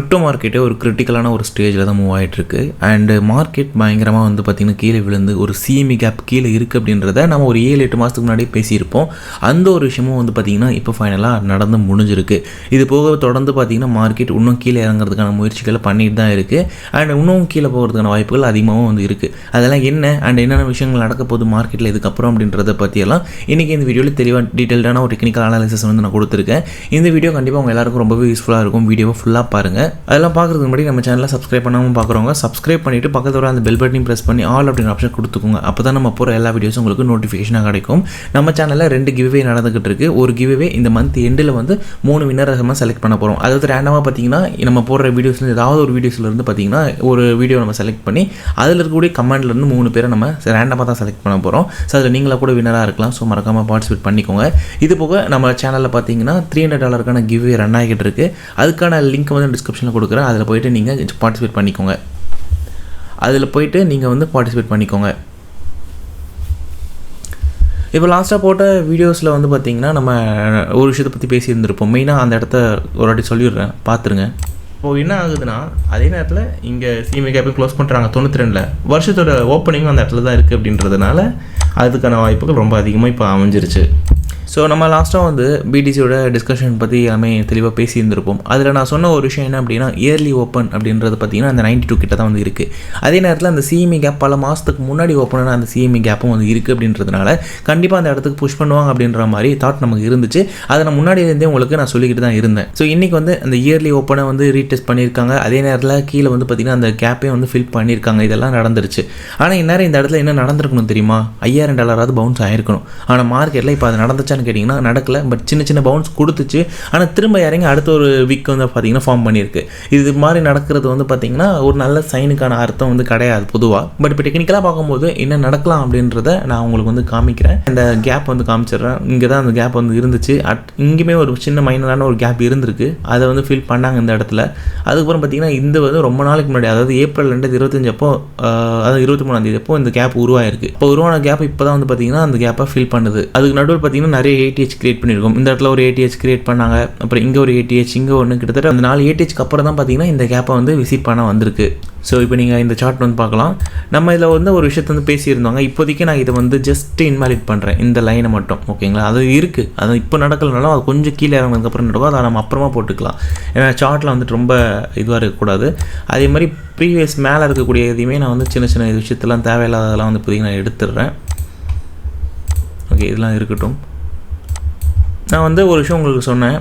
Crypto மார்க்கெட்டே ஒரு கிரிட்டிக்கலான ஒரு ஸ்டேஜில் தான் மூவ் ஆகிட்டுருக்கு. அண்டு மார்க்கெட் பயங்கரமாக வந்து பார்த்திங்கன்னா கீழே விழுந்து ஒரு சிஎம்இ கேப் கீழே இருக்குது அப்படின்றத நம்ம ஒரு 7-8 மாதத்துக்கு முன்னாடி பேசியிருப்போம். அந்த ஒரு விஷயமும் வந்து பார்த்திங்கன்னா இப்போ ஃபைனலாக நடந்து முடிஞ்சிருக்கு. இது போக தொடர்ந்து பார்த்திங்கன்னா மார்க்கெட் இன்னும் கீழே இறங்குறதுக்கான முயற்சிகளை பண்ணிட்டு தான் இருக்குது. அண்ட் இன்னும் கீழே போகிறதுக்கான வாய்ப்புகள் அதிகமாகவும் வந்து இருக்குது. அதெல்லாம் என்ன அண்ட் என்னென்ன விஷயங்கள் நடக்க போகுது மார்க்கெட்டில் இதுக்கப்புறம் அப்படின்றத பற்றியெல்லாம் இன்றைக்கி இந்த வீடியோவில் தெளிவாக டீட்டெயில்டான ஒரு டெக்னிக்கல் அனாலிசிஸ் வந்து நான் கொடுத்துருக்கேன். இந்த வீடியோ கண்டிப்பாக உங்கள் எல்லாருக்கும் ரொம்பவே யூஸ்ஃபுல்லாக இருக்கும். வீடியோவை ஃபுல்லாக பாருங்கள். அதெல்லாம் பார்க்குறதுக்கு முன்னாடி நம்ம சேனலை சப்ஸ்கிரைப் பண்ணாமல் பார்க்குறவங்க சப்ஸ்கிரைப் பண்ணிவிட்டு பக்கத்தில் அந்த பெல் பட்டனையும் ப்ரெஸ் பண்ணி ஆல் அப்படிங்கிற ஆப்ஷன் கொடுத்துக்கோங்க. அப்போ தான் நம்ம போகிற எல்லா வீடியோஸும் உங்களுக்கு நோட்டிஃபிகேஷனாக கிடைக்கும். நம்ம சேனலில் 2 கிவ்வே நடந்துகிட்டு இருக்குது. ஒரு கிவ்வே இந்த மந்த் எண்டில் வந்து 3 வின்னரை நம்ம செலக்ட் பண்ண போகிறோம். அதாவது ரேண்டமாக பார்த்தீங்கன்னா நம்ம போடுற வீடியோஸில் ஏதாவது ஒரு வீடியோஸ்லேருந்து பார்த்தீங்கன்னா ஒரு வீடியோ நம்ம செலக்ட் பண்ணி அதில் இருக்கக்கூடிய கமெண்ட்லேருந்து 3 பேரை நம்ம ரேண்டமாக தான் செலக்ட் பண்ண போகிறோம். ஸோ அதில் நீங்களாக கூட வின்னராக இருக்கலாம். ஸோ மறக்காமல் பார்ட்டிசிபேட் பண்ணிக்கோங்க. இது போக நம்ம சேனலில் பார்த்தீங்கன்னா $300 கிவ்வே ரன் ஆகிட்டு இருக்குது. அதுக்கான லிங்க் வந்து டிஸ்கிரிப்ஷனில் கொடுக்குறேன். அதில் போய்ட்டு நீங்கள் பார்ட்டிசிபேட் பண்ணிக்கோங்க. இப்போ லாஸ்ட்டாக போட்ட வீடியோஸில் வந்து பார்த்திங்கன்னா நம்ம ஒரு விஷயத்தை பற்றி பேசியிருந்திருப்போம். மெயினாக அந்த இடத்த ஒரு வாட்டி சொல்லிடுறேன், பார்த்துருங்க. இப்போது என்ன ஆகுதுன்னா அதே நேரத்தில் இங்கே சிஎம்இ கேப்பை க்ளோஸ் பண்ணுறாங்க 92. வருஷத்தோட ஓப்பனிங்கும் அந்த இடத்துல தான் இருக்குது அப்படின்றதுனால அதுக்கான வாய்ப்புகள் ரொம்ப அதிகமாக இப்போ அமைஞ்சிருச்சு. ஸோ நம்ம லாஸ்ட்டாக வந்து பிடிசியோட டிஸ்கஷன் பற்றி எல்லாமே தெளிவாக பேசியிருந்திருப்போம். அதில் நான் சொன்ன ஒரு விஷயம் என்ன அப்படின்னா இயர்லி ஓப்பன் அப்படின்றது பார்த்திங்கன்னா அந்த 92 கிட்ட தான் வந்து இருக்குது. அதே நேரத்தில் அந்த சிஎம்இ கேப் பல மாதத்துக்கு முன்னாடி ஓப்பனான அந்த சிஎம்இ கேப்பும் வந்து இருக்குது அப்படின்றதுனால கண்டிப்பாக அந்த இடத்துக்கு புஷ் பண்ணுவாங்க அப்படின்ற மாதிரி தாட் நமக்கு இருந்துச்சு. அதை நான் முன்னாடியிலேருந்தே உங்களுக்கு நான் சொல்லிக்கிட்டு தான் இருந்தேன். ஸோ இன்றைக்கி வந்து அந்த இயர்லி ஓப்பனை வந்து ரீடெஸ்ட் பண்ணியிருக்காங்க. அதே நேரத்தில் கீழே வந்து பார்த்திங்கன்னா அந்த கேப்பையும் வந்து ஃபில் பண்ணியிருக்காங்க. இதெல்லாம் நடந்துருச்சு. ஆனால் இந்நேரம் இந்த இடத்துல என்ன நடந்திருக்கணும் தெரியுமா? $5000 பவுன்ஸ் ஆகிருக்கணும். ஆனால் மார்க்கெட்டில் இப்போ அது நடந்துச்சான்னு கேட்டிங்கன்னா நடக்கலை. பட் சின்ன பவுன்ஸ் கொடுத்துச்சு. ஆனால் திரும்ப இறங்கி அடுத்த ஒரு வீக் வந்து பார்த்திங்கன்னா ஃபார்ம் பண்ணியிருக்கு. இது மாதிரி நடக்கிறது வந்து பார்த்திங்கன்னா ஒரு நல்ல சைனுக்கான அர்த்தம் வந்து கிடையாது பொதுவாக. பட் இப்போ டெக்னிக்கலாக பார்க்கும்போது என்ன நடக்கலாம் அப்படின்றத நான் உங்களுக்கு வந்து காமிக்கிறேன். இந்த கேப் வந்து காமிச்சிடுறேன். இங்கே தான் அந்த கேப் வந்து இருந்துச்சு. இங்கேயுமே ஒரு சின்ன மைனரான ஒரு கேப் இருந்திருக்கு. அதை வந்து ஃபில் பண்ணாங்க இந்த இடத்துல. அதுக்கப்புறம் பார்த்திங்கன்னா இந்த வந்து ரொம்ப நாளைக்கு முன்னாடி, அதாவது ஏப்ரல் 2025 அப்போ, அதாவது 23 அப்போ இந்த கேப் உருவாயிருக்கு. இப்போ உருவான கேப் இப்போ தான் வந்து பார்த்திங்கன்னா அந்த கேப்பை ஃபில் பண்ணுது. அதுக்கு நடுவில் பார்த்திங்கன்னா நிறைய ATH கிரியேட் பண்ணியிருக்கோம். இந்த இடத்துல ஒரு ATH கிரியேட் பண்ணாங்க. அப்புறம் இங்கே ஒரு ATH, இங்கே ஒன்று, கிட்டத்தட்ட அந்த 4 ATHக்கு அப்புறம் தான் பார்த்தீங்கன்னா இந்த கேப்பை வந்து விசிட் பண்ண வந்திருக்கு. ஸோ இப்போ நீங்கள் இந்த சார்ட் வந்து பார்க்கலாம். நம்ம இதில் வந்து ஒரு விஷயத்தை வந்து பேசியிருந்தாங்க. இப்போதைக்கு நான் இதை வந்து ஜஸ்ட் இன்வாலிட் பண்ணுறேன், இந்த லைனை மட்டும். ஓகேங்களா? அது இருக்குது, அது இப்போ நடக்கலனாலும் அது கொஞ்சம் கீழே இறங்கினதுக்கப்புறம் நடக்கும். அதை நம்ம அப்புறமா போட்டுக்கலாம். ஏன்னா சார்ட்டில் வந்துட்டு ரொம்ப இதுவாக இருக்கக்கூடாது. அதே மாதிரி ப்ரீவியஸ் மேலே இருக்கக்கூடிய எதையுமே நான் வந்து சின்ன விஷயத்தெல்லாம் தேவையில்லாததெல்லாம் வந்து இப்போதைக்கு நான் எடுத்துடுறேன். ஓகே, இதெல்லாம் இருக்கட்டும். நான் வந்து ஒரு விஷயம் உங்களுக்கு சொன்னேன்,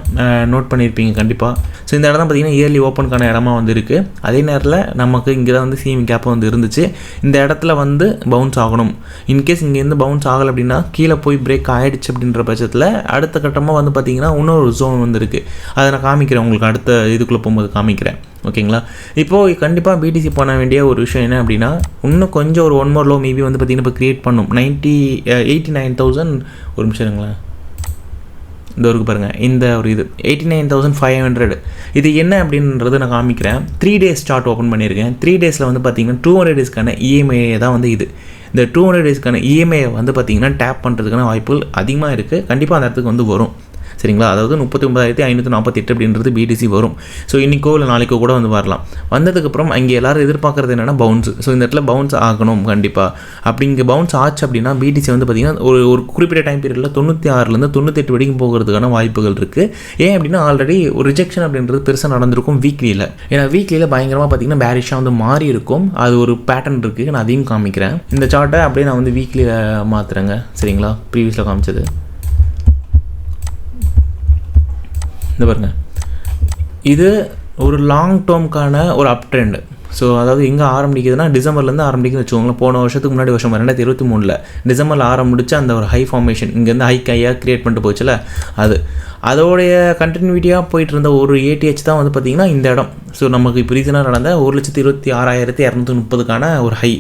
நோட் பண்ணியிருப்பீங்க கண்டிப்பாக. ஸோ இந்த இடம் தான் பார்த்திங்கன்னா இயர்லி ஓப்பனுக்கான இடமா வந்து இருக்குது. அதே நேரத்தில் நமக்கு இங்கே தான் வந்து சிஎம்இ கேப் வந்து இருந்துச்சு. இந்த இடத்துல வந்து பவுன்ஸ் ஆகணும். இன்கேஸ் இங்கேருந்து பவுன்ஸ் ஆகலை அப்படின்னா கீழே போய் பிரேக் ஆகிடுச்சு அப்படின்ற பட்சத்தில் அடுத்த கட்டமாக வந்து பார்த்திங்கன்னா இன்னொரு ஜோன் வந்து இருக்குது. அதை நான் காமிக்கிறேன் உங்களுக்கு, அடுத்த இதுக்குள்ளே போகும்போது காமிக்கிறேன். ஓகேங்களா? இப்போது கண்டிப்பாக பிடிசி பண்ண வேண்டிய ஒரு விஷயம் என்ன அப்படின்னா இன்னும் கொஞ்சம் ஒரு 1 more low மேபி வந்து பார்த்திங்கன்னா இப்போ க்ரியேட் பண்ணும். 89,000. ஒரு நிமிஷம் இருங்களேன், இந்த ஊருக்கு பாருங்கள். இந்த ஒரு இது 89,500. இது என்ன அப்படின்றது நான் காமிக்கிறேன். 3 days சார்ட் ஓப்பன் பண்ணியிருக்கேன். 3 daysல வந்து பார்த்திங்கன்னா 200 daysக்கான EMA தான் வந்து இது. இந்த 200 daysக்கான EMA வந்து பார்த்திங்கன்னா டேப் பண்ணுறதுக்கான வாய்ப்புகள் அதிகமாக இருக்குது. கண்டிப்பாக அந்த இடத்துக்கு வந்து வரும். சரிங்களா? அதாவது 39,548 அப்படின்றது பிடிசி வரும். ஸோ இன்றைக்கோ இல்லை நாளைக்கோ கூட வந்து வரலாம். வந்ததுக்கப்புறம் அங்கே எல்லோரும் எதிர்பார்க்குறது என்னென்னா பவுன்ஸ். ஸோ இந்த இடத்துல பவுன்ஸ் ஆகணும் கண்டிப்பாக. அப்படி இங்கே பவுன்ஸ் ஆச்சு அப்படின்னா பிடிசி வந்து பார்த்திங்கன்னா ஒரு குறிப்பிட்ட டைம் பீரியடில் 96லேருந்து 98 வரைக்கும் போகிறதுக்கான வாய்ப்புகள் இருக்குது. ஏன் அப்படின்னா ஆல்ரெடி ஒரு ரிஜெக்ஷன் அப்படின்றது பெருசாக நடந்திருக்கும் வீக்லியில். ஏன்னா வீக்லியில் பயங்கரமாக பார்த்திங்கன்னா பேரிஷாக வந்து மாறி இருக்கும். அது ஒரு பேட்டர்ன் இருக்குது. நான் அதையும் காமிக்கிறேன். இந்த சார்ட்டை அப்படியே நான் வந்து வீக்லியில் மாற்றுறேங்க. சரிங்களா? ப்ரீவியஸில் காமிச்சது இந்த பாருங்கள். இது ஒரு லாங் டேர்முக்கான ஒரு அப் ட்ரெண்டு. ஸோ அதாவது எங்கே ஆரம்பிக்குதுன்னா டிசம்பர்லேருந்து ஆரம்பிக்குதுன்னு வச்சுக்கோங்களேன். போன வருஷத்துக்கு முன்னாடி வருஷம் 2023 டிசம்பரில் ஆரம்பிச்சு அந்த ஒரு ஹை ஃபார்மேஷன் இங்கேருந்து ஹையாக க்ரியேட் பண்ணிட்டு போச்சுல, அதோடைய கண்டினியூட்டியாக போயிட்டு இருந்த ஒரு ATH தான் வந்து பார்த்திங்கன்னா இந்த இடம். ஸோ நமக்கு இப்போ ரீசனாக நடந்த 1,26,230க்கான ஒரு ஹை.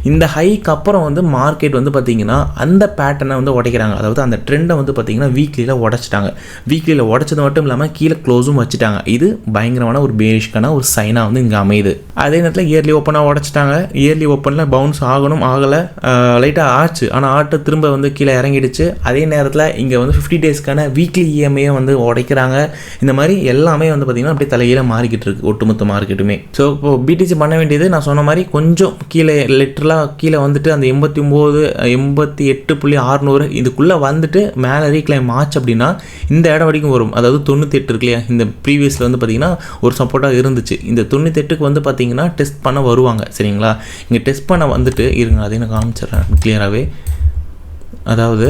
இந்த ஹைக்கு அப்புறம் வந்து மார்க்கெட் வந்து பார்த்திங்கன்னா அந்த பேட்டர்னை வந்து உடைக்கிறாங்க. அதாவது அந்த ட்ரெண்டை வந்து பார்த்திங்கன்னா வீக்லியில் உடச்சிட்டாங்க. வீக்லியில் உடச்சது மட்டும் இல்லாமல் கீழே க்ளோஸும் வச்சுட்டாங்க. இது பயங்கரமான ஒரு பேரிஷ்கான ஒரு சைனாக வந்து இங்கே அமையுது. அதே நேரத்தில் இயர்லி ஓப்பனாக உடச்சிட்டாங்க. இயர்லி ஓப்பனில் பவுன்ஸ் ஆகணும், ஆகலை, லைட்டாக ஆச்சு. ஆனால் ஆட்டு திரும்ப வந்து கீழே இறங்கிடுச்சு. அதே நேரத்தில் இங்கே வந்து 50 daysக்கான வீக்லி EMA வந்து உடைக்கிறாங்க. இந்த மாதிரி எல்லாமே வந்து பார்த்திங்கன்னா அப்படியே தலைகீழ மாறிக்கிட்டு இருக்குது ஒட்டுமொத்த மார்க்கெட்டுமே. ஸோ இப்போது பிடிசி பண்ண வேண்டியது நான் சொன்ன மாதிரி கொஞ்சம் கீழே லிட்டரலாக கீழே வந்துட்டு அந்த 88.600 இதுக்குள்ளே வந்துட்டு மேலே ரீக்ளைம் ஆச்சு அப்படின்னா இந்த இடம் வரைக்கும் வரும். அதாவது 98 இருக்கு இல்லையா, இந்த ப்ரீவியஸில் வந்து பார்த்திங்கன்னா ஒரு சப்போர்ட்டாக இருந்துச்சு. இந்த 98க்கு வந்து பார்த்திங்கன்னா டெஸ்ட் பண்ண வருவாங்க. சரிங்களா, இங்கே டெஸ்ட் பண்ண வந்துட்டு இருங்க, அதையும் நான் காமிச்சிடுறேன் கிளியராகவே. அதாவது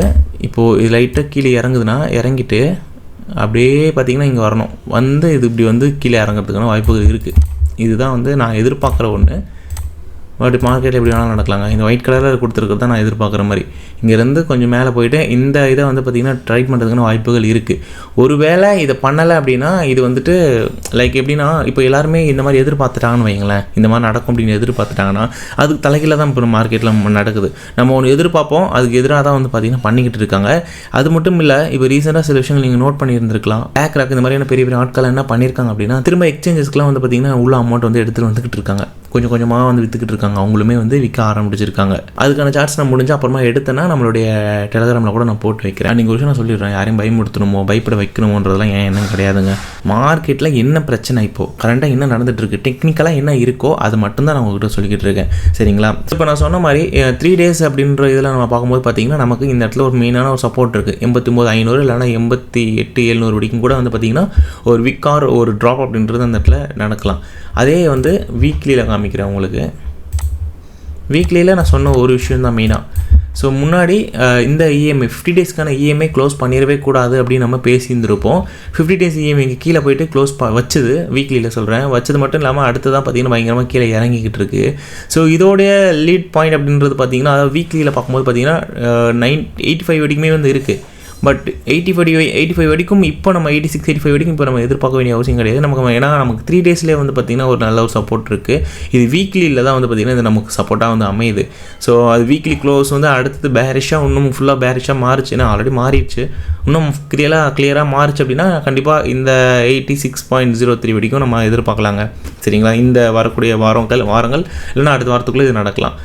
இப்போது இது லைட்டாக கீழே இறங்குதுன்னா இறங்கிட்டு அப்படியே பார்த்திங்கன்னா இங்கே வரணும். வந்து இது இப்படி வந்து கீழே இறங்கிறதுக்கான வாய்ப்புகள் இருக்குது. இதுதான் வந்து நான் எதிர்பார்க்குற ஒன்று. பட் மார்க்கெட்டில் எப்படி வேணாலும் நடக்கலாங்க. இந்த ஒயிட் கலரில் கொடுத்துருக்கிறது தான் நான் எதிர்பார்க்குற மாதிரி. இங்கேருந்து கொஞ்சம் மேலே போயிட்டு இந்த இதை வந்து பார்த்திங்கன்னா ட்ரை பண்ணுறதுக்கான வாய்ப்புகள் இருக்குது. ஒருவேளை இதை பண்ணலை அப்படின்னா இது வந்துட்டு லைக் எப்படின்னா, இப்போ எல்லாருமே இந்த மாதிரி எதிர்பார்த்துட்டாங்கன்னு வைங்களேன், இந்த மாதிரி நடக்கும் அப்படின்னு எதிர்பார்த்துட்டாங்கன்னா அதுக்கு தலைகீழ தான் இப்போ மார்க்கெட்டில் நடக்குது. நம்ம ஒன்று எதிர்பார்ப்போம், அதுக்கு எதிராக தான் வந்து பார்த்திங்கன்னா பண்ணிக்கிட்டு இருக்காங்க. அது மட்டும் இல்லை, இப்போ ரீசெண்டாக சில விஷயங்கள் நீங்கள் நோட் பண்ணியிருந்திருக்கலாம். BlackRock இந்த மாதிரியான பெரிய பெரிய ஆட்கள் என்ன பண்ணியிருக்காங்க அப்படின்னா, திரும்ப எக்ஸ்சேஞ்சஸ்க்குலாம் வந்து பார்த்திங்கன்னா உள்ள அமௌண்ட் வந்து எடுத்துகிட்டு வந்துக்கிட்டு இருக்காங்க. கொஞ்சம் கொஞ்சமாக வந்து விற்றுக்கிட்டு இருக்காங்க. அவங்களுமே வந்து விற்க ஆரம்பிச்சிருக்காங்க. அதுக்கான சார்ட்ஸ் நான் முடிஞ்சு அப்புறமா எடுத்தேன்னா நம்மளுடைய டெலகிராமில் கூட நான் போட்டு வைக்கிறேன். நீங்கள் ஒரு விஷயம் நான் சொல்லிடுறேன், யாரையும் பயமுடுத்தணுமோ பயப்பட வைக்கணுமோன்றதெல்லாம் ஏன் என்ன கிடையாதுங்க. மார்க்கெட்டில் என்ன பிரச்சனை இப்போது கரண்ட்டாக என்ன நடந்துகிட்ருக்கு, டெக்னிக்கலாக என்ன இருக்கோ அது மட்டும்தான் நான் உங்கள்கிட்ட சொல்லிக்கிட்டு இருக்கேன். சரிங்களா, இப்போ நான் சொன்ன மாதிரி 3 days அப்படின்ற இதில் நம்ம பார்க்கும்போது பார்த்தீங்கன்னா நமக்கு இந்த இடத்துல ஒரு மெயினான ஒரு சப்போர்ட் இருக்குது. 89,500 இல்லைனா 88,700 வரைக்கும் கூட வந்து பார்த்திங்கன்னா ஒரு விக் ஆர் ஒரு ட்ராப் அப்படின்றது அந்த இடத்துல நடக்கலாம். அதே வந்து வீக்லியில் காமிக்கிறேன் உங்களுக்கு. வீக்லியில் நான் சொன்ன ஒரு விஷயம் தான் மெயினாக. ஸோ முன்னாடி இந்த இஎம்ஐ 50 daysக்கான இஎம்ஐ க்ளோஸ் பண்ணிடவே கூடாது அப்படின்னு நம்ம பேசியிருந்திருப்போம். 50 days இஎம்ஐக்கு கீழே போயிட்டு க்ளோஸ் வச்சது வீக்லியில் சொல்கிறேன். வச்சது மட்டும் இல்லாமல் அடுத்து தான் பார்த்திங்கன்னா பயங்கரமாக கீழே இறங்கிக்கிட்டு இருக்குது. ஸோ இதோடைய லீட் பாயிண்ட் அப்படின்றது பார்த்திங்கன்னா, அதாவது வீக்லியில் பார்க்கும்போது பார்த்திங்கன்னா 85 வரைக்குமே வந்து இருக்குது. பட் 85 வரைக்கும் இப்போ நம்ம 86, 85 வரைக்கும் இப்போ நம்ம எதிர்பார்க்க வேண்டிய அவசியம் கிடையாது நமக்கு. ஏன்னா நமக்கு 3 daysலேயே வந்து பார்த்திங்கன்னா ஒரு நல்ல ஒரு சப்போர்ட் இருக்குது. இது வீக்லியில் தான் வந்து பார்த்திங்கன்னா இது நமக்கு சப்போர்ட்டாக வந்து அமையுது. ஸோ அது வீக்லி க்ளோஸ் வந்து அடுத்தது பேரிஷாக இன்னும் ஃபுல்லாக பேரிஷாக மாறிச்சு. ஏன்னா ஆல்ரெடி மாறிடுச்சு, இன்னும் கிளியராக மாறிச்சு அப்படின்னா கண்டிப்பாக இந்த 86.03 வரைக்கும் நம்ம எதிர்பார்க்கலாங்க. சரிங்களா, இந்த வரக்கூடிய வாரங்கள் இல்லைன்னா அடுத்த வாரத்துக்குள்ளே இது நடக்கலாம்.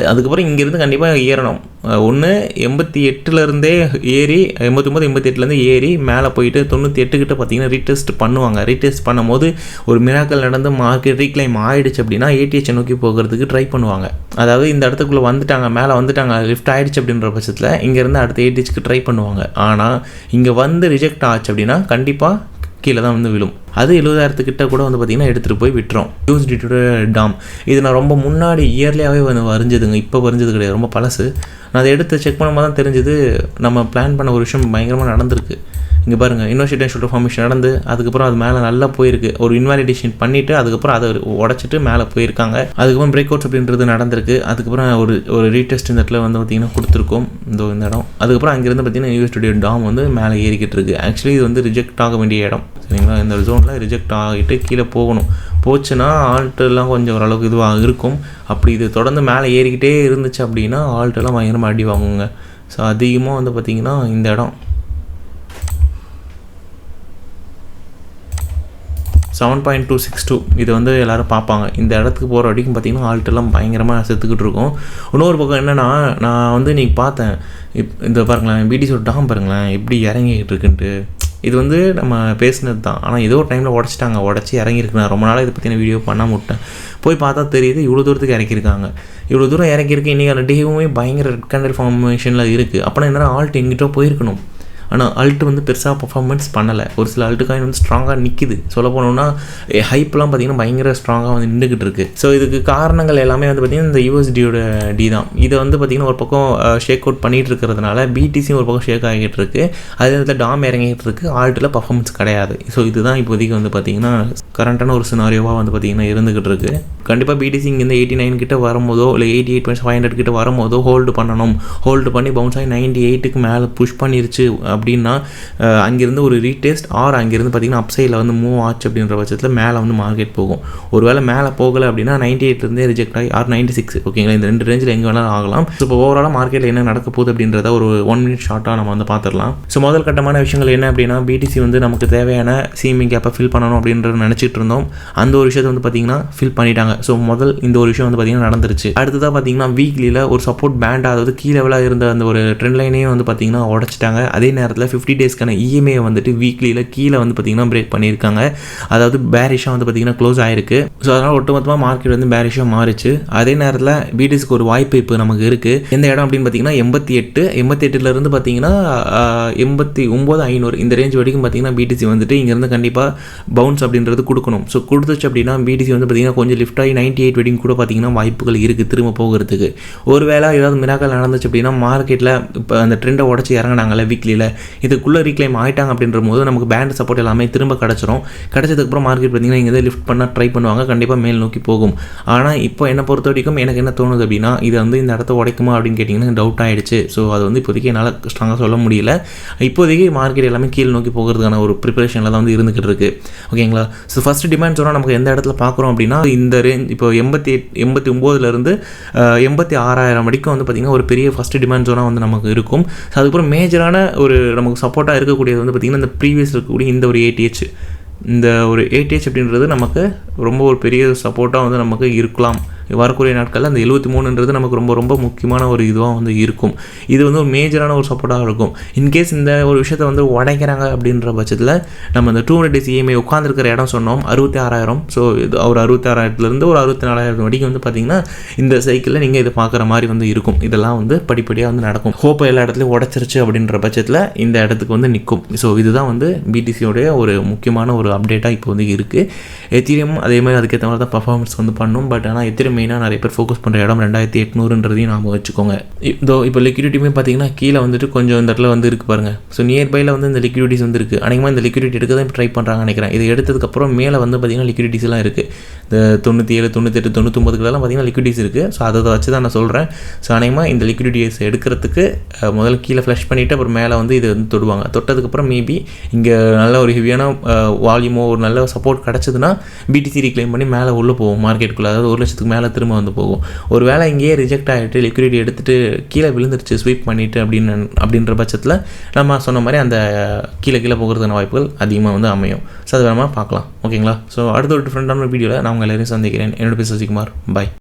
அதுக்கப்புறம் இங்கேருந்து கண்டிப்பாக ஏறணும். ஒன்று 88லேருந்தே ஏறி 89, 88லேருந்து ஏறி மேலே போயிட்டு 98 கிட்ட பார்த்திங்கன்னா ரீடெஸ்ட் பண்ணுவாங்க. ரீடெஸ்ட் பண்ணும்போது ஒரு மிராக்கல் நடந்து மார்க்கெட் ரீக்ளைம் ஆகிடுச்சு அப்படின்னா 88 நோக்கி போகிறதுக்கு ட்ரை பண்ணுவாங்க. அதாவது இந்த இடத்துக்குள்ளே வந்துட்டாங்க, மேலே வந்துட்டாங்க, லிஃப்ட் ஆகிடுச்சு அப்படின்ற பட்சத்தில் இங்கேருந்து அடுத்த 88க்கு ட்ரை பண்ணுவாங்க. ஆனால் இங்கே வந்து ரிஜெக்ட் ஆச்சு அப்படின்னா கண்டிப்பாக கீழே தான் வந்து விழும். அது 70,000 கூட வந்து பார்த்திங்கன்னா எடுத்துகிட்டு போய் விட்டுரும். யூஎஸ்டியோட டாம் இது நான் ரொம்ப முன்னாடி இயர்லியாகவே வந்து வரைஞ்சதுங்க, இப்போ வரைஞ்சது கிடையாது, ரொம்ப பழசு. நான் அதை எடுத்து செக் பண்ணும்போது தான் தெரிஞ்சது நம்ம பிளான் பண்ண ஒரு விஷயம் பயங்கரமாக நடந்திருக்கு. இங்கே பாருங்கள், இன்வெஸ்டிகேஷன் ஷோல்டர் ஃபார்மேஷன் நடந்து அதுக்கப்புறம் அது மேலே நல்லா போயிருக்கு. ஒரு இன்வாலிடேஷன் பண்ணிவிட்டு அதுக்கப்புறம் அதை உடச்சிட்டு மேலே போயிருக்காங்க. அதுக்கப்புறம் பிரேக் அவுட்ஸ் அப்படின்றது நடந்திருக்கு. அதுக்கப்புறம் ஒரு ரீடெஸ்ட் இந்த இடத்துல வந்து பார்த்திங்கன்னா கொடுத்துருக்கோம் இந்த இடம். அதுக்கப்புறம் அங்கேருந்து பார்த்திங்கன்னா யூஎஸ்டியோ டாம் வந்து மேலே ஏறிக்கிட்டு இருக்குது. ஆக்சுவலி இது வந்து ரிஜெக்ட் ஆக வேண்டிய இடம். சரிங்களா, இந்த ஜோனில் ரிஜெக்ட் ஆகிட்டு கீழே போகணும். போச்சுன்னா ஆல்ட்டெல்லாம் கொஞ்சம் ஓரளவுக்கு இதுவாக இருக்கும். அப்படி இது தொடர்ந்து மேலே ஏறிக்கிட்டே இருந்துச்சு அப்படின்னா ஆல்ட்டெல்லாம் பயங்கரமாக அடி வாங்குங்க. ஸோ அதிகமாக வந்து பார்த்திங்கன்னா இந்த இடம் 7.262 இது வந்து எல்லோரும் பார்ப்பாங்க. இந்த இடத்துக்கு போகிற வரைக்கும் பார்த்திங்கன்னா ஆல்ட்டெல்லாம் பயங்கரமாக செத்துக்கிட்டு இருக்கும். இன்னொரு பக்கம் என்னென்னா, நான் வந்து இன்றைக்கி பார்த்தேன், இந்த பாருங்களேன் பிடிசியோட டாம் பாருங்களேன் எப்படி இறங்கிக்கிட்டு இருக்குன்ட்டு. இது வந்து நம்ம பேசினது தான், ஆனால் ஏதோ ஒரு டைமில் உடச்சி இறங்கியிருக்கு. நான் ரொம்ப நாளாக இதை பற்றின வீடியோ பண்ணாமல் விட்டேன். போய் பார்த்தா தெரியுது இவ்வளோ தூரத்துக்கு இறக்கியிருக்காங்க. இவ்வளோ தூரம் இறக்கியிருக்கு. இன்றைக்கான டேவுமே பயங்கர ரெட் கேண்டல் ஃபார்மேஷனில் இருக்குது. அப்போனா என்னென்னா ஆல்ட் எங்கிட்டோ போயிருக்கணும். ஆனால் அல்ட்டு வந்து பெருசாக பர்ஃபார்மன்ஸ் பண்ணலை. ஒரு சில அல்ட்டு காயின் வந்து ஸ்ட்ராங்காக நிற்கிது. சொல்ல போனோம்னா ஹைப்லாம் பார்த்திங்கன்னா பயங்கர ஸ்ட்ராங்காக வந்து நின்றுக்கிட்டு இருக்குது. ஸோ இதுக்கு காரணங்கள் எல்லாமே வந்து பார்த்திங்கன்னா இந்த யூஎஸ்டியோட டி தான். இதை வந்து பார்த்திங்கன்னா ஒரு பக்கம் ஷேக் அவுட் பண்ணிகிட்டு இருக்கிறதுனால பிடிசியும் ஒரு பக்கம் ஷேக் ஆகிட்டு இருக்குது. அதே நேரத்தில் டாம் இறங்கிட்டு இருக்குது. ஆல்ட்டில் பர்ஃபார்மன்ஸ் கிடையாது. ஸோ இதுதான் இப்போதைக்கு வந்து பார்த்திங்கன்னா கரண்ட்டான ஒரு சினாரியோவாக வந்து பார்த்திங்கன்னா இருந்துக்கிட்டு இருக்குது. கண்டிப்பாக பிடிசி இங்கேருந்து 89 கிட்ட வரும்போதோ இல்லை 88.500 கிட்ட வரும்போதோ ஹோல்டு பண்ணி பவுன்ஸ் ஆகி 98க்கு மேலே புஷ் பண்ணிருச்சு அப்படின்னா அங்கேருந்து ஒரு ரீடெஸ்ட் அங்கேருந்து பார்த்திங்கன்னா அப்சைடில் வந்து மூவ் ஆச்சு அப்படின்ற பட்சத்தில் மேலே வந்து மார்க்கெட் போகும். ஒருவேளை மேலே போகலை அப்படின்னா 98லேருந்தே ரிஜெக்ட் ஆகி 96 ஓகேங்களா, இந்த 2 ரேஞ்சில் எங்கே வேணாலும் ஆகலாம். ஸோ இப்போ ஓவராலாக மார்க்கெட்டில் என்ன நடக்க போகுது அப்படின்றத ஒரு 1 minute ஷார்ட்டாக நம்ம வந்து பார்த்துடலாம். ஸோ முதல் கட்டமான விஷயங்கள் என்ன அப்படின்னா, பிடிசி வந்து நமக்கு தேவையான சிஎம்இ கேப்பை ஃபில் பண்ணணும் அப்படின்றது நினச்சிட்டு இருந்தோம். அந்த ஒரு விஷயத்தை வந்து பார்த்திங்கன்னா ஃபில் பண்ணிட்டாங்க. ஸோ முதல் இந்த ஒரு விஷயம் வந்து பார்த்திங்கன்னா நடந்துருச்சு. அடுத்ததாக பார்த்திங்கன்னா வீக்லியில் ஒரு சப்போர்ட் பேண்ட், அதாவது கீழே லெவலாக இருந்த அந்த ஒரு ட்ரெண்ட் லைனையும் வந்து பார்த்திங்கன்னா உடச்சிட்டாங்க. அதே நேரத்தில் நேரத்தில் 50 டேஸ்க்கான இஎம்ஐ வந்துட்டு வீக்லியில் கீழே வந்து பார்த்திங்கன்னா பிரேக் பண்ணியிருக்காங்க. அதாவது பேரிஷாக வந்து பார்த்திங்கன்னா க்ளோஸ் ஆகிருக்கு. ஸோ அதனால் ஒட்டுமொத்தமாக மார்க்கெட் வந்து பேரிஷாக மாறிச்சு. அதே நேரத்தில் பிடிசிக்கு ஒரு வாய்ப்பு இப்போ நமக்கு இருக்குது. எந்த இடம் அப்படின்னு பார்த்தீங்கன்னா 88 பார்த்தீங்கன்னா 89,500 இந்த ரேஞ்ச் வரைக்கும் பார்த்தீங்கன்னா பிடிசி வந்துட்டு இங்கேருந்து கண்டிப்பாக பவுன்ஸ் அப்படின்றது கொடுக்கணும். ஸோ கொடுத்துச்சு அப்படின்னா பிடிசி வந்து பார்த்திங்கன்னா கொஞ்சம் லிஃப்ட் ஆகி 98 வரைக்கும் கூட பார்த்திங்கன்னா வாய்ப்புகள் இருக்குது திரும்ப போகிறதுக்கு. ஒருவேளை ஏதாவது மிராக்கல் நடந்துச்சு அப்படின்னா மார்க்கெட்டில் இப்போ அந்த ட்ரெண்டை உடச்சி இறங்கினாங்கல்ல வீக்லியில், இதுக்குள்ளே ரீக்ளைம் ஆகிட்டாங்க அப்படின்ற போது நமக்கு பேண்ட் சப்போர்ட் எல்லாமே திரும்ப கிடச்சிரும். கிடச்சதுக்கப்புறம் மார்க்கெட் பார்த்திங்கன்னா இங்கே லிஃப்ட் பண்ண ட்ரை பண்ணுவாங்க, கண்டிப்பாக மேல் நோக்கி போகும். ஆனால் இப்போ என்னை பொறுத்த வரைக்கும் எனக்கு என்ன தோணுது அப்படின்னா இது வந்து இந்த இடத்த உடைக்குமா அப்படின்னு கேட்டிங்கன்னா டவுட் ஆகிடுச்சு. ஸோ அது வந்து இப்போதைக்கு என்னால் ஸ்ட்ராங்காக சொல்ல முடியல. இப்போதைக்கு மார்க்கெட் எல்லாமே கீழ் நோக்கி போகிறதுக்கான ஒரு ப்ரிப்பரேஷனில் தான் வந்து இருந்துகிட்டு இருக்குது. ஓகேங்களா? ஸோ ஃபஸ்ட்டு டிமாண்ட் சொன்னால் நமக்கு எந்த இடத்துல பார்க்குறோம் அப்படின்னா இந்த ரேஞ்ச் இப்போ 89,000 86,000 வரைக்கும் வந்து பார்த்திங்கன்னா ஒரு பெரிய ஃபஸ்ட்டு டிமாண்ட் ஜோனாக வந்து நமக்கு இருக்கும். ஸோ அதுக்கப்புறம் மேஜரான ஒரு நமக்கு சப்போர்ட்டாக இருக்கக்கூடியது வந்து பார்த்திங்கன்னா இந்த ப்ரீவியஸ் இருக்கக்கூடிய இந்த ஒரு 8H அப்படின்றது நமக்கு ரொம்ப ஒரு பெரிய சப்போர்ட்டாக வந்து நமக்கு இருக்கலாம். வரக்கூடிய நாட்களில் அந்த 73ன்றது நமக்கு ரொம்ப ரொம்ப முக்கியமான ஒரு இதுவாக வந்து இருக்கும். இது வந்து ஒரு மேஜரான ஒரு சப்போர்ட்டாக இருக்கும். இன்கேஸ் இந்த ஒரு விஷயத்தை வந்து உடைக்கிறாங்க அப்படின்ற பட்சத்தில் நம்ம இந்த 200 days இஎம்ஐ உட்காந்துருக்கிற இடம் சொன்னோம் 66,000. ஸோ இது ஒரு 66,000 ஒரு 64,000 வரைக்கும் வந்து பார்த்திங்கன்னா இந்த சைக்கிளில் நீங்கள் இதை பார்க்குற மாதிரி வந்து இருக்கும். இதெல்லாம் வந்து படிப்படியாக வந்து நடக்கும். ஹோப்பை எல்லா இடத்துலையும் உடைச்சிருச்சு அப்படின்ற பட்சத்தில் இந்த இடத்துக்கு வந்து நிற்கும். ஸோ இதுதான் வந்து பிடிசியோடைய ஒரு முக்கியமான ஒரு அப்டேட்டாக இப்போ வந்து இருக்குது. எத்திரியம் அதே மாதிரி அதுக்கேற்ற மாதிரி தான் பர்ஃபார்மன்ஸ் வந்து பண்ணும். பட் ஆனால் எத்திரியம் மெயினாக நிறைய பேர் ஃபோக்கஸ் பண்ணுற இடம் 2800ன்றதையும் நாம் வச்சுக்கோங்க. இப்போ லிக்விடிட்டியுமே பார்த்தீங்கன்னா கீழே வந்துட்டு கொஞ்சம் இந்த இடத்துல வந்து இருக்குது பாருங்கள். ஸோ நியர்பையில் வந்து இந்த லிக்விடிட்டிஸ் வந்து இருக்குது. அநேகமாக இந்த லிக்விடிட்டி எடுக்க தான் இப்போ ட்ரை பண்ணுறாங்கன்னு நினைக்கிறேன். இது எடுத்ததுக்கப்புறம் மேலே வந்து பார்த்திங்கன்னா லிக்விடிட்டிஸ் எல்லாம் இருக்குது. இந்த 97, 98, 99 பார்த்திங்கன்னா லிக்விடிட்டிஸ் இருக்குது. ஸோ அதை வச்சு தான் நான் சொல்கிறேன். ஸோ அநேகமாக இந்த லிக்விடிட்டிஸ் எடுக்கிறதுக்கு முதல்ல கீழே ஃப்ளஷ் பண்ணிவிட்டு அப்புறம் மேலே வந்து இது வந்து தொடுவாங்க. தொட்டதுக்கப்புறம் மேபி இங்கே நல்ல ஒரு ஹெவியான வால்யூமோ ஒரு நல்ல சப்போர்ட் கிடச்சதுன்னா பிடிசி ரீக்ளைம் பண்ணி மேலே உள்ளே போகும் மார்க்கெட்டுக்குள்ளே. அதாவது 1 லட்சத்துக்கு மேலே திரும்ப வந்து போகும். ஒரு வேளை இங்கேயே ரிஜெக்ட் ஆகிட்டு லிக்விடிட்டி எடுத்துகிட்டு கீழே விழுந்துருச்சு ஸ்வீப் பண்ணிவிட்டு அப்படின்ற பட்சத்தில் நம்ம சொன்ன மாதிரி அந்த கீழே போகிறதுக்கான வாய்ப்புகள் அதிகமாக வந்து அமையும். ஸோ அது வேணால் பார்க்கலாம். ஓகேங்களா? ஸோ அடுத்த ஒரு டிஃப்ரெண்ட்டான வீடியோவில் நான் உங்கள் எல்லாரையும் சந்திக்கிறேன். என்னோட பேர் சசிகுமார். பாய்.